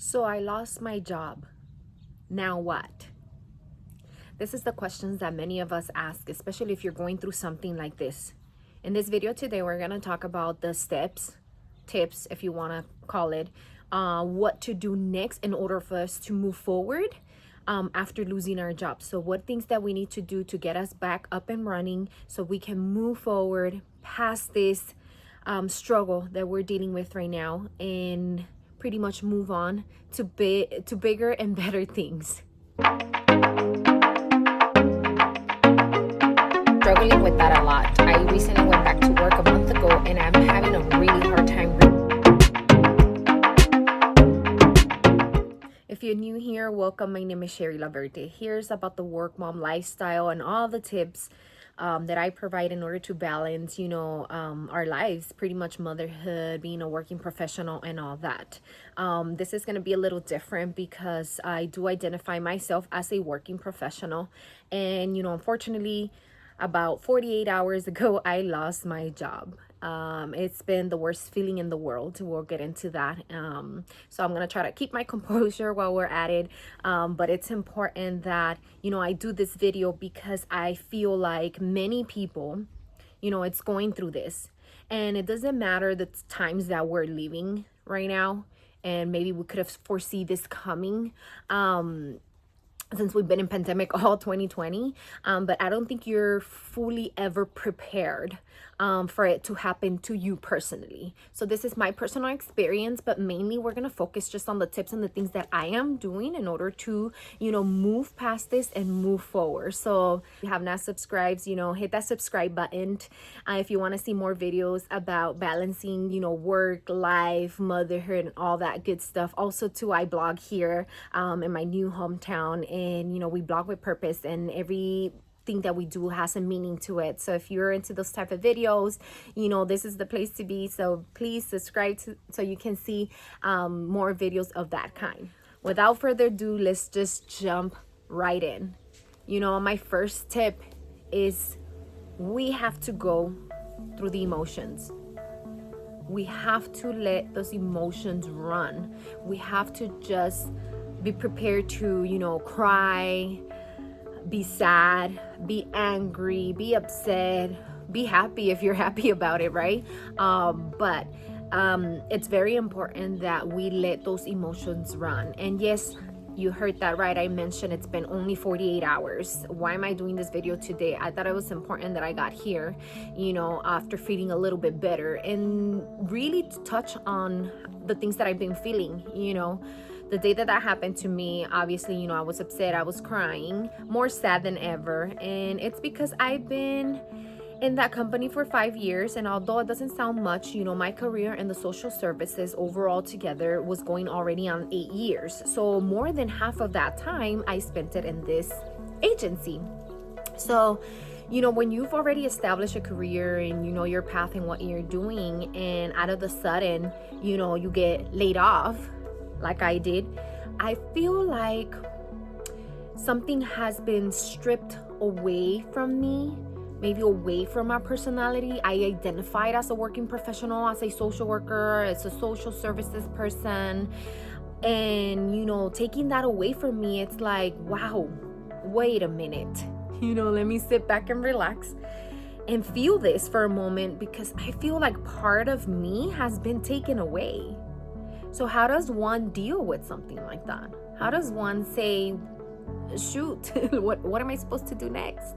So I lost my job. Now what? This is the questions that many of us ask, especially if you're going through something like this. In this video today, we're going to talk about the steps, tips, if you want to call it, what to do next in order for us to move forward after losing our job. So what things that we need to do to get us back up and running so we can move forward past this struggle that we're dealing with right now and pretty much move on to bigger and better things. Struggling with that a lot. I recently went back to work a month ago and I'm having a really hard time. If you're new here, welcome. My name is Shari. Here's about the work mom lifestyle and all the tips that I provide in order to balance, our lives, pretty much motherhood, being a working professional and all that. This is going to be a little different because I do identify myself as a working professional. And, unfortunately, about 48 hours ago, I lost my job. It's been the worst feeling in the world. We'll get into that. So I'm going to try to keep my composure while we're at it. But it's important that, I do this video because I feel like many people, it's going through this. And it doesn't matter the times that we're living right now. And maybe we could have foreseen this coming. Since we've been in pandemic all 2020, but I don't think you're fully ever prepared for it to happen to you personally. So this is my personal experience, but mainly we're gonna focus just on the tips and the things that I am doing in order to, move past this and move forward. So if you have not subscribed, hit that subscribe button if you want to see more videos about balancing, work, life, motherhood, and all that good stuff. Also, too, I blog here in my new hometown, and we blog with purpose, and everything that we do has a meaning to it. So if you're into those type of videos, this is the place to be. So please subscribe so you can see more videos of that kind. Without further ado, let's just jump right in. My first tip is we have to go through the emotions. We have to let those emotions run. We have to just be prepared to, cry, be sad, be angry, be upset, be happy if you're happy about it, right? But it's very important that we let those emotions run. And yes, you heard that right. I mentioned it's been only 48 hours. Why am I doing this video today? I thought it was important that I got here, after feeling a little bit better and really to touch on the things that I've been feeling, The day that happened to me, obviously, I was upset, I was crying, more sad than ever. And it's because I've been in that company for 5 years, and although it doesn't sound much, my career in the social services overall together was going already on 8 years. So more than half of that time I spent it in this agency. So when you've already established a career and you know your path and what you're doing, and out of the sudden you get laid off like I did, I feel like something has been stripped away from me, maybe away from my personality. I identified as a working professional, as a social worker, as a social services person. And, taking that away from me, it's like, wow, wait a minute. Let me sit back and relax and feel this for a moment, because I feel like part of me has been taken away. So how does one deal with something like that? How does one say, shoot, what am I supposed to do next?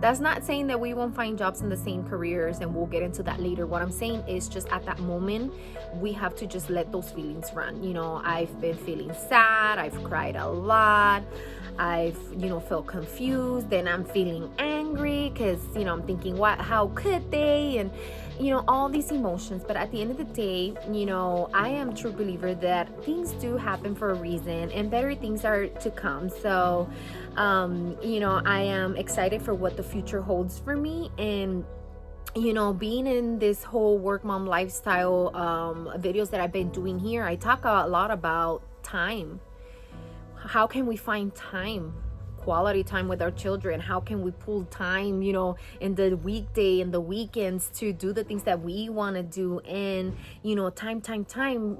That's not saying that we won't find jobs in the same careers, and we'll get into that later. What I'm saying is just at that moment, we have to just let those feelings run. I've been feeling sad. I've cried a lot. I've, felt confused. Then I'm feeling angry because, I'm thinking, how could they? And, all these emotions. But at the end of the day, I am a true believer that things do happen for a reason and better things are to come. So, I am excited for what the future holds for me. And being in this whole work mom lifestyle videos that I've been doing here, I talk a lot about time. How can we find time, quality time with our children? How can we pull time, you know, in the weekday and the weekends to do the things that we want to do? And, you know, time,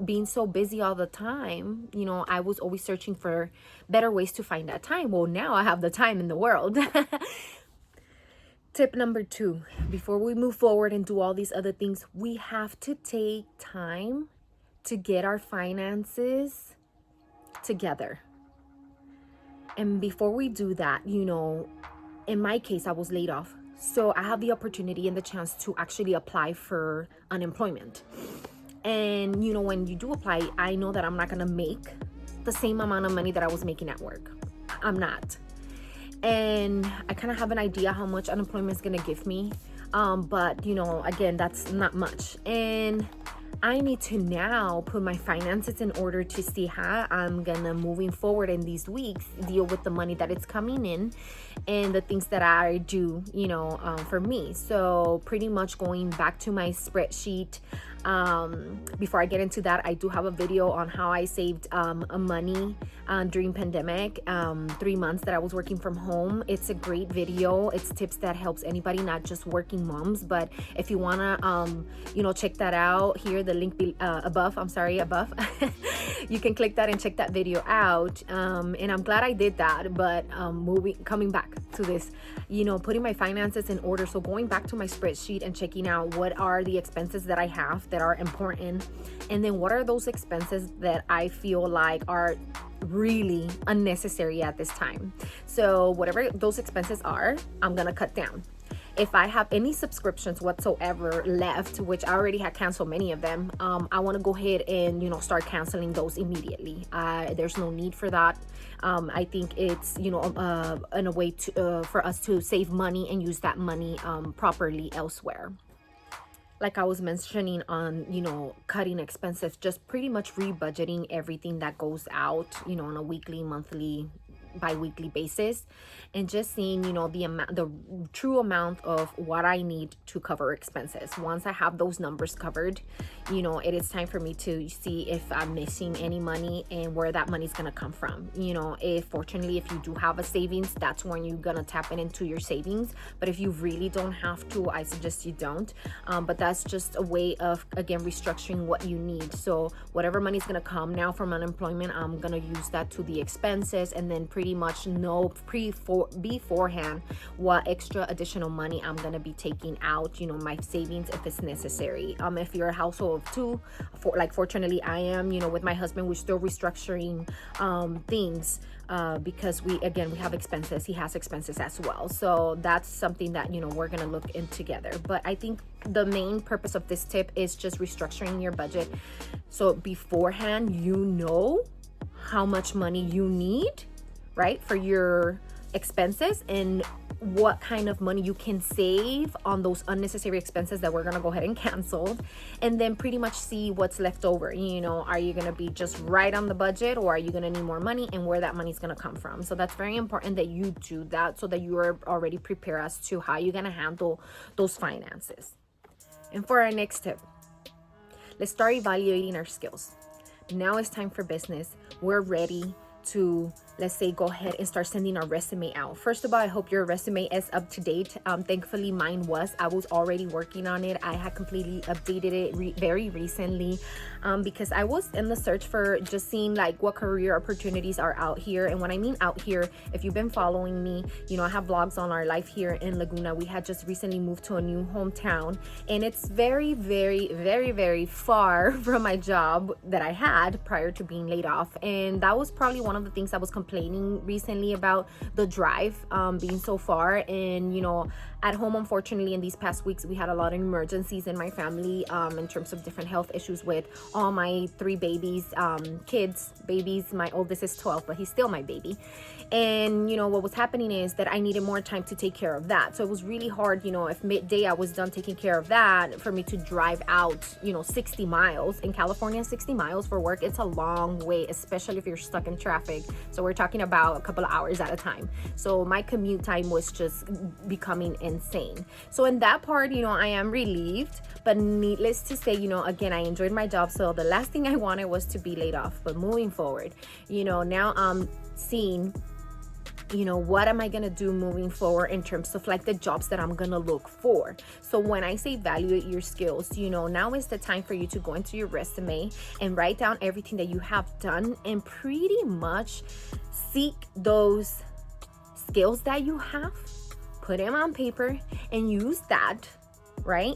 being so busy all the time, you know, I was always searching for better ways to find that time. Well, now I have the time in the world. Tip number 2, before we move forward and do all these other things, we have to take time to get our finances together. And before we do that, you know, in my case, I was laid off. So I have the opportunity and the chance to actually apply for unemployment. And, you know, when you do apply, I know that I'm not going to make the same amount of money that I was making at work. I'm not. And I kind of have an idea how much unemployment is going to give me. But, you know, again, that's not much. And I need to now put my finances in order to see how I'm gonna, moving forward in these weeks, deal with the money that it's coming in and the things that I do, you know, for me. So pretty much going back to my spreadsheet. Before I get into that, I do have a video on how I saved money during pandemic, 3 months that I was working from home. It's a great video. It's tips that helps anybody, not just working moms. But if you wanna, you know, check that out, here the link above. You can click that and check that video out. And I'm glad I did that. But coming back to this, you know, putting my finances in order. So going back to my spreadsheet and checking out what are the expenses that I have that are important, and then what are those expenses that I feel like are really unnecessary at this time. So whatever those expenses are, I'm gonna cut down. If I have any subscriptions whatsoever left, which I already had canceled many of them, I want to go ahead and, you know, start canceling those immediately. There's no need for that. I think it's, you know, in a way to for us to save money and use that money properly elsewhere. Like I was mentioning on, you know, cutting expenses, just pretty much rebudgeting everything that goes out, you know, on a weekly, monthly, bi-weekly basis, and just seeing, you know, the true amount of what I need to cover expenses. Once I have those numbers covered, you know, it is time for me to see if I'm missing any money and where that money is going to come from. You know, fortunately, if you do have a savings, that's when you're going to tap it into your savings. But if you really don't have to, I suggest you don't. But that's just a way of, again, restructuring what you need. So whatever money is going to come now from unemployment, I'm going to use that to the expenses, and then pretty much know beforehand what extra additional money I'm going to be taking out, you know, my savings if it's necessary. If you're a household of 2, fortunately I am, you know, with my husband, we're still restructuring things because we have expenses. He has expenses as well. So that's something that, you know, we're going to look in together. But I think the main purpose of this tip is just restructuring your budget. So beforehand, you know how much money you need, right, for your expenses, and what kind of money you can save on those unnecessary expenses that we're going to go ahead and cancel, and then pretty much see what's left over. You know, are you going to be just right on the budget, or are you going to need more money, and where that money is going to come from? So that's very important that you do that, so that you are already prepared as to how you're going to handle those finances. And for our next tip, let's start evaluating our skills. Now it's time for business. We're ready to, let's say, go ahead and start sending our resume out. First of all, I hope your resume is up to date. Thankfully mine was. I was already working on it. I had completely updated it very recently because I was in the search for just seeing like what career opportunities are out here. And when I mean out here, if you've been following me, you know, I have vlogs on our life here in Laguna. We had just recently moved to a new hometown, and it's very, very, very, very far from my job that I had prior to being laid off. And that was probably one of the things I was complaining recently about, the drive being so far. And, you know, at home, unfortunately, in these past weeks, we had a lot of emergencies in my family in terms of different health issues with all my 3 babies, babies. My oldest is 12, but he's still my baby. And, you know, what was happening is that I needed more time to take care of that. So it was really hard, you know, if midday I was done taking care of that, for me to drive out, you know, 60 miles. In California, 60 miles for work, it's a long way, especially if you're stuck in traffic. So we're talking about a couple of hours at a time. So my commute time was just becoming insane. So in that part, you know, I am relieved, but needless to say, you know, again, I enjoyed my job. So the last thing I wanted was to be laid off. But moving forward, you know, now I'm seeing, what am I gonna do moving forward in terms of like the jobs that I'm gonna look for. So when I say evaluate your skills, now is the time for you to go into your resume and write down everything that you have done and pretty much seek those skills that you have, put them on paper and use that, right?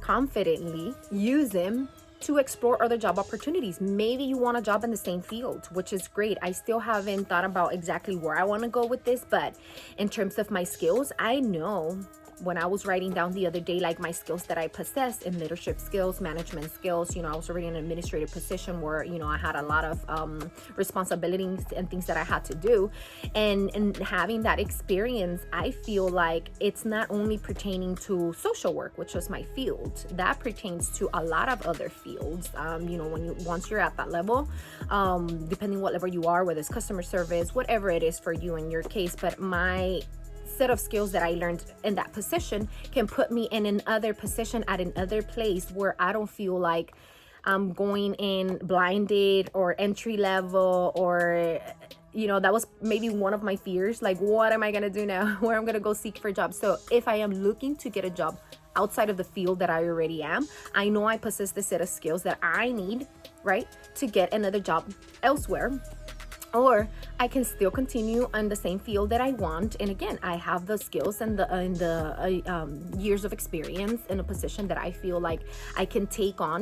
Confidently use them to explore other job opportunities. Maybe you want a job in the same field, which is great. I still haven't thought about exactly where I want to go with this, but in terms of my skills, I know when I was writing down the other day, like my skills that I possess in leadership skills, management skills, I was already in an administrative position where, I had a lot of responsibilities and things that I had to do. And having that experience, I feel like it's not only pertaining to social work, which was my field, that pertains to a lot of other fields. Once you're at that level, depending what level you are, whether it's customer service, whatever it is for you in your case, but my set of skills that I learned in that position can put me in another position at another place where I don't feel like I'm going in blinded or entry level, or that was maybe one of my fears, like what am I gonna do now, where I'm gonna go seek for jobs. So if I am looking to get a job outside of the field that I already am, I know I possess the set of skills that I need, right, to get another job elsewhere. Or I can still continue on the same field that I want, and again, I have the skills and the years of experience in a position that I feel like I can take on,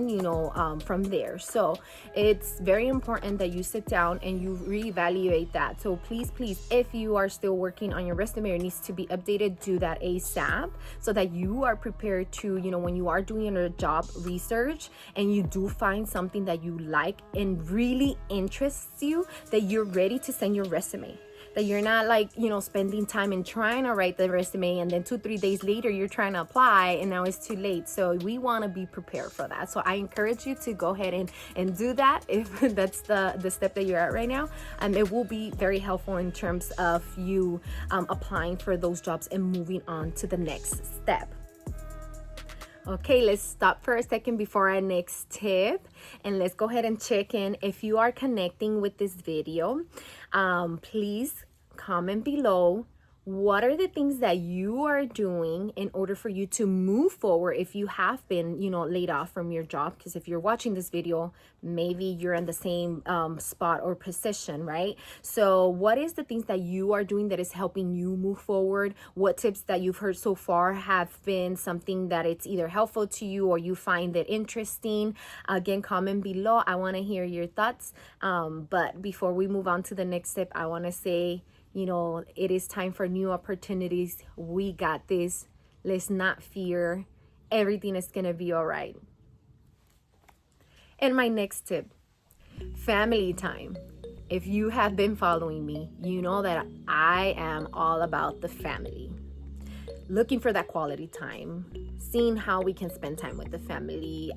from there. So it's very important that you sit down and you reevaluate that. So please, if you are still working on your resume or needs to be updated, do that ASAP so that you are prepared to, when you are doing your job research and you do find something that you like and really interests you, that you're ready to send your resume, that you're not like, spending time and trying to write the resume and then 2-3 days later you're trying to apply and now it's too late. So we want to be prepared for that. So I encourage you to go ahead and do that if that's the step that you're at right now. It will be very helpful in terms of you applying for those jobs and moving on to the next step. Okay, let's stop for a second before our next tip, and let's go ahead and check in. If you are connecting with this video, please comment below. What are the things that you are doing in order for you to move forward if you have been, laid off from your job? Because if you're watching this video, maybe you're in the same spot or position, right? So what is the things that you are doing that is helping you move forward? What tips that you've heard so far have been something that it's either helpful to you or you find it interesting? Again, comment below. I want to hear your thoughts. But before we move on to the next step, I want to say, it is time for new opportunities. We got this. Let's not fear. Everything is going to be all right. And my next tip, family time. If you have been following me, you know that I am all about the family. Looking for that quality time, seeing how we can spend time with the family,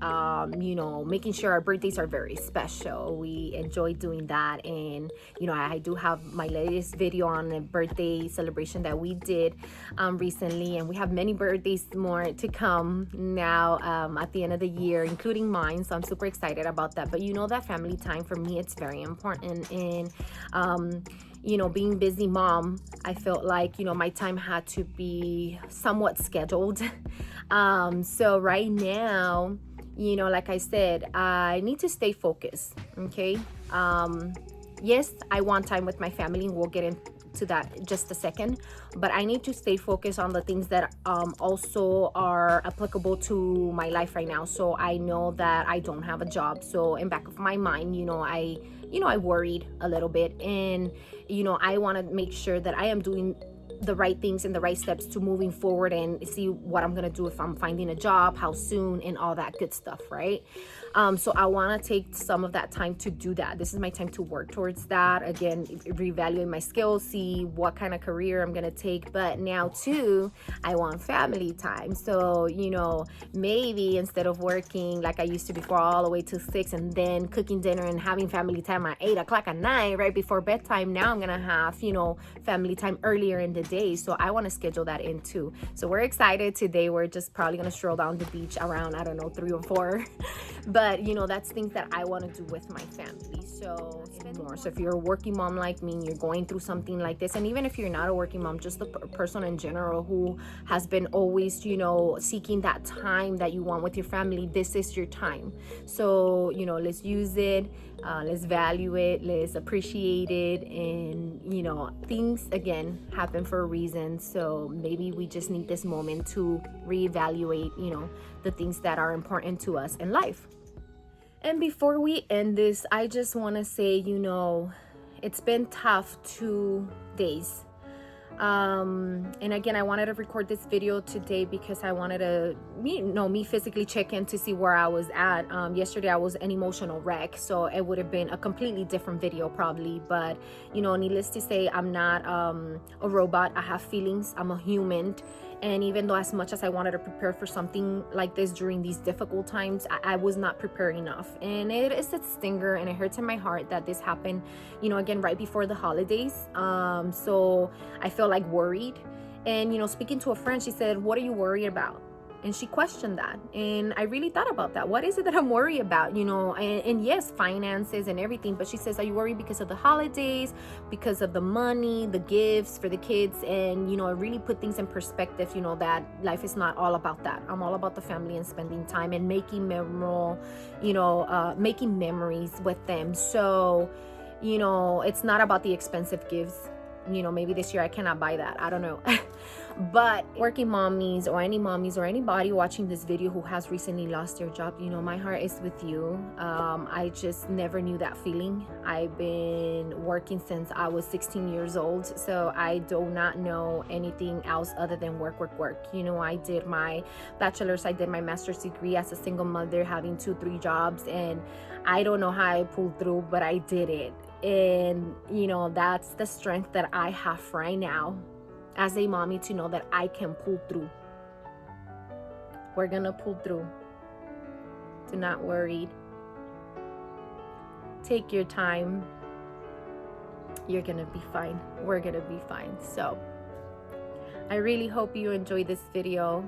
making sure our birthdays are very special. We enjoy doing that. And, I do have my latest video on a birthday celebration that we did recently. And we have many birthdays more to come now at the end of the year, including mine. So I'm super excited about that. But that family time for me, it's very important. And, being busy mom, I felt like, my time had to be somewhat scheduled. So right now, like I said, I need to stay focused. Okay. Yes, I want time with my family, and we'll get into that in just a second, but I need to stay focused on the things that also are applicable to my life right now. So I know that I don't have a job. So in back of my mind, I worried a little bit, and I want to make sure that I am doing the right things and the right steps to moving forward and see what I'm gonna do if I'm finding a job, how soon, and all that good stuff, right? So I want to take some of that time to do that. This is my time to work towards that. Again, reevaluate my skills, see what kind of career I'm gonna take. But now too, I want family time. So maybe instead of working like I used to before all the way to 6 and then cooking dinner and having family time at 8 o'clock at night right before bedtime, now I'm gonna have family time earlier in the days. So I want to schedule that in too. So we're excited today. We're just probably going to stroll down the beach around, I don't know, 3 or 4. But you know, that's things that I want to do with my family. So more. So if you're a working mom like me and you're going through something like this, and even if you're not a working mom, just the person in general who has been always, you know, seeking that time that you want with your family, this is your time. So, you know, let's use it, let's value it, let's appreciate it. And you know, things again happen for a reason. So maybe we just need this moment to reevaluate, you know, the things that are important to us in life. And before we end this, I just want to say, you know, it's been tough 2 days. And again, I wanted to record this video today because I wanted to, me physically check in to see where I was at. Yesterday I was an emotional wreck, so it would have been a completely different video probably. But you know, needless to say, I'm not a robot. I have feelings. I'm a human. And even though as much as I wanted to prepare for something like this during these difficult times, I was not prepared enough. And it is a stinger and it hurts in my heart that this happened, you know, again, right before the holidays. So I feel like worried. And, you know, speaking to a friend, she said, "What are you worried about?" And she questioned that. And I really thought about that. What is it that I'm worried about? You know, and yes, finances and everything. But she says, "Are you worried because of the holidays, because of the money, the gifts for the kids?" And, you know, it really put things in perspective, you know, that life is not all about that. I'm all about the family and spending time and making memorable, you know, making memories with them. So, you know, it's not about the expensive gifts. You know, maybe this year I cannot buy that. I don't know. But working mommies or anybody watching this video who has recently lost their job, you know, my heart is with you. I just never knew that feeling. I've been working since I was 16 years old, so I do not know anything else other than work. You know, I did my bachelor's, I did my master's degree as a single mother, having 2-3 jobs, and I don't know how I pulled through, but I did it. And you know, that's the strength that I have right now as a mommy, to know that I can pull through. We're gonna pull through. Do not worry. Take your time. You're gonna be fine. We're gonna be fine. So I really hope you enjoyed this video.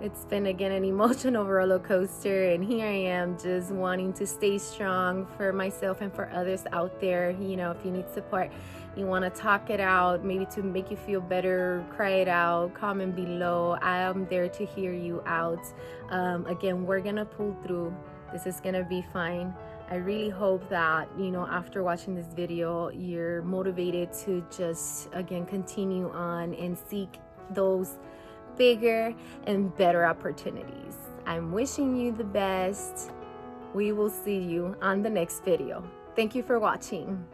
It's been again an emotional roller coaster, and here I am just wanting to stay strong for myself and for others out there. You know, if you need support, you want to talk it out, maybe to make you feel better, cry it out, comment below. I am there to hear you out. Again, we're gonna pull through. This is gonna be fine. I really hope that, you know, after watching this video, you're motivated to just again continue on and seek those bigger and better opportunities. I'm wishing you the best. We will see you on the next video. Thank you for watching.